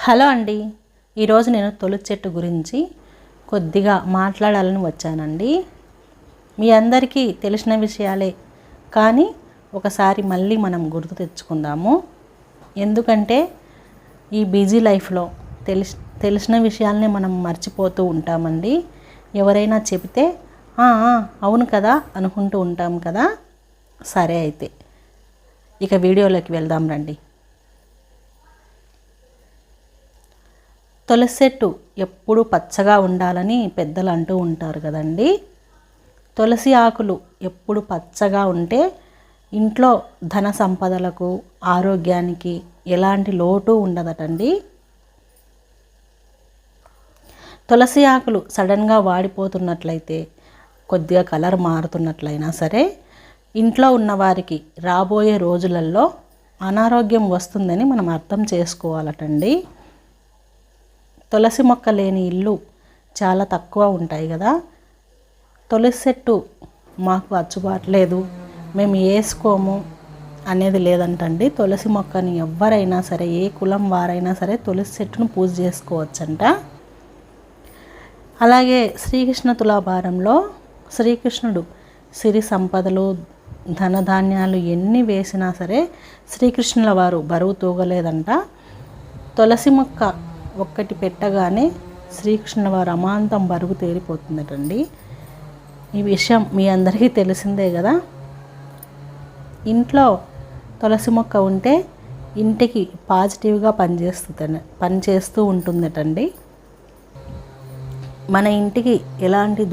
Hello అండి. ఈరోజు నేను తులసి చెట్టు గురించి కొద్దిగా మాట్లాడాలని వచ్చానండి. మీ అందరికీ తెలిసిన విషయాలే, కానీ ఒకసారి మళ్ళీ మనం గుర్తు తెచ్చుకుందాము. ఎందుకంటే ఈ బిజీ లైఫ్లో తెలిసిన విషయాలనే మనం మర్చిపోతూ ఉంటామండి. ఎవరైనా చెబితే అవును కదా అనుకుంటూ ఉంటాం కదా. సరే అయితే ఇక వీడియోలోకి వెళ్దాం రండి. తులసి చెట్టు ఎప్పుడు పచ్చగా ఉండాలని పెద్దలు అంటూ ఉంటారు కదండి. తులసి ఆకులు ఎప్పుడు పచ్చగా ఉంటే ఇంట్లో ధన సంపదలకు ఆరోగ్యానికి ఎలాంటి లోటు ఉండదటండి. తులసి ఆకులు సడన్గా వాడిపోతున్నట్లయితే, కొద్దిగా కలర్ మారుతున్నట్లయినా సరే ఇంట్లో ఉన్నవారికి రాబోయే రోజులలో అనారోగ్యం వస్తుందని మనం అర్థం చేసుకోవాలటండి. తులసి మొక్క లేని ఇల్లు చాలా తక్కువ ఉంటాయి కదా. తులసి చెట్టు మాకు అచ్చుబాట్లేదు, మేము వేసుకోము అనేది లేదంటండి. తులసి మొక్కని ఎవరైనా సరే, ఏ కులం వారైనా సరే తులసి చెట్టును పూజ చేసుకోవచ్చంట. అలాగే శ్రీకృష్ణ తులాభారంలో శ్రీకృష్ణుడు సిరి సంపదలు ధనధాన్యాలు ఎన్ని వేసినా సరే శ్రీకృష్ణుల వారు బరువు తూగలేదంట. తులసి మొక్క ఒక్కటి పెట్టగానే శ్రీకృష్ణుల వారు అమాంతం బరువు తేలిపోతుందటండి. ఈ విషయం మీ అందరికీ తెలిసిందే కదా. ఇంట్లో తులసి మొక్క ఉంటే ఇంటికి పాజిటివ్గా పనిచేస్తూ ఉంటుందటండి. మన ఇంటికి ఎలాంటి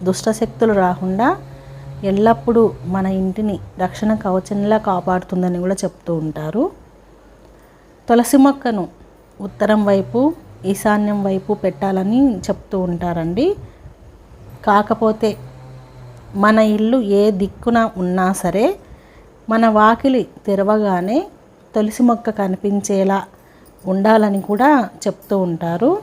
దుష్ట శక్తులు రాకుండా ఎల్లప్పుడూ మన ఇంటిని రక్షణ కవచంలా కాపాడుతుందని కూడా చెప్తూ ఉంటారు. తులసి మొక్కను ఉత్తరం వైపు, ఈశాన్యం వైపు పెట్టాలని చెప్తూ ఉంటారండి. కాకపోతే మన ఇల్లు ఏ దిక్కున ఉన్నా సరే మన వాకిలి తెరవగానే తులసి మొక్క కనిపించేలా ఉండాలని కూడా చెప్తూ ఉంటారు.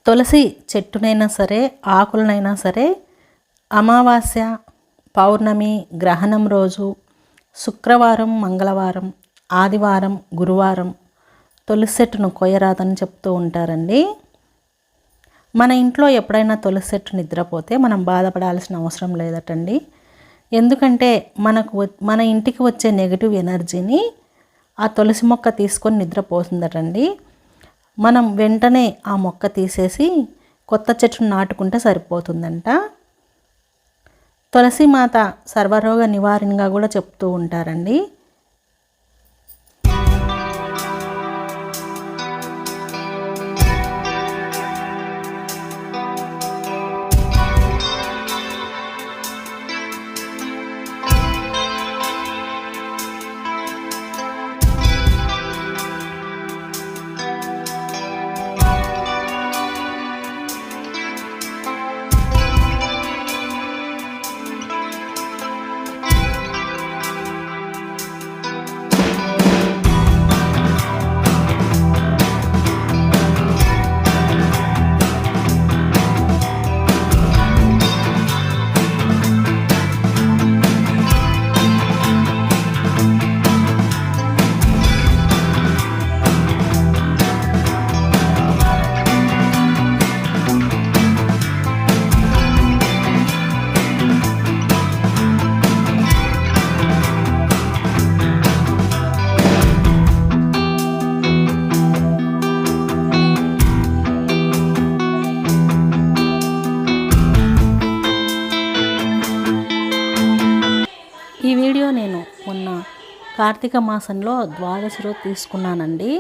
తులసి చెట్టునైనా సరే, ఆకులనైనా సరే అమావాస్య, పౌర్ణమి, గ్రహణం రోజు, శుక్రవారం, మంగళవారం, ఆదివారం, గురువారం తులసి చెట్టును కొయ్యరాదని చెప్తూ ఉంటారండి. మన ఇంట్లో ఎప్పుడైనా తులసి చెట్టు నిద్రపోతే మనం బాధపడాల్సిన అవసరం లేదటండి. ఎందుకంటే మన ఇంటికి వచ్చే నెగిటివ్ ఎనర్జీని ఆ తులసి మొక్క తీసుకొని నిద్రపోతుందటండి. మనం వెంటనే ఆ మొక్క తీసేసి కొత్త చెట్టును నాటుకుంటే సరిపోతుందంట. తులసి మాత సర్వరోగ నివారణగా కూడా చెప్తూ ఉంటారండి. కార్తీక మాసంలో ద్వాదశి రోజు తీసుకున్నానండి.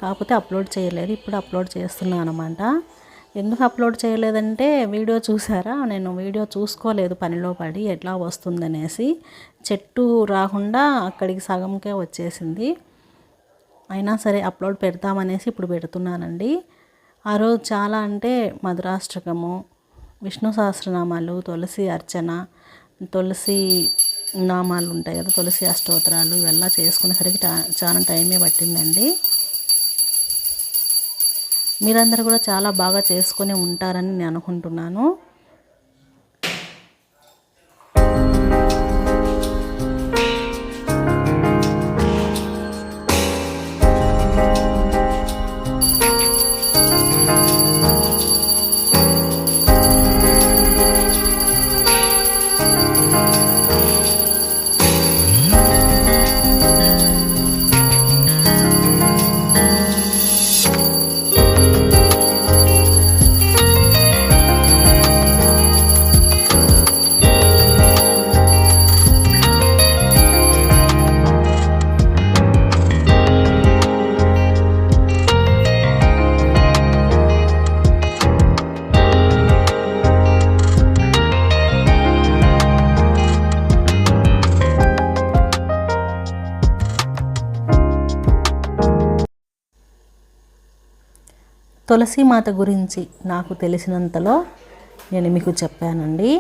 కాకపోతే అప్లోడ్ చేయలేదు, ఇప్పుడు అప్లోడ్ చేస్తున్నాను అన్నమాట. ఎందుకు అప్లోడ్ చేయలేదంటే వీడియో చూసారా, నేను వీడియో చూసుకోలేదు పనిలో పడి ఎట్లా వస్తుందనేసి. చెట్టు రాకుండా అక్కడికి సగంకే వచ్చేసింది. అయినా సరే అప్లోడ్ పెడతామనేసి ఇప్పుడు పెడుతున్నానండి. ఆ రోజు చాలా అంటే మధురాష్టకము, విష్ణు సహస్రనామాలు, తులసి అర్చన, తులసి నామాలు ఉంటాయి కదా, తులసి అష్టోత్తరాలు, ఇవన్నీ చేసుకునేసరికి చాలా టైమే పట్టిందండి. మీరందరూ కూడా చాలా బాగా చేసుకొని ఉంటారని నేను అనుకుంటున్నాను. తులసి మాత గురించి నాకు తెలిసినంతలో నేను మీకు చెప్పానండి.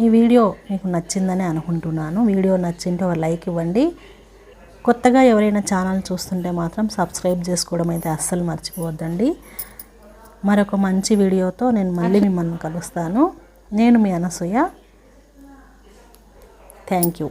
ఈ వీడియో మీకు నచ్చిందని అనుకుంటున్నాను. వీడియో నచ్చింటే ఒక లైక్ ఇవ్వండి. కొత్తగా ఎవరైనా ఛానల్ చూస్తుంటే మాత్రం సబ్స్క్రైబ్ చేసుకోవడం అయితే అస్సలు మర్చిపోవద్దండి. మరొక మంచి వీడియోతో నేను మళ్ళీ మిమ్మల్ని కలుస్తాను. నేను మీ అనసూయ. Thank you.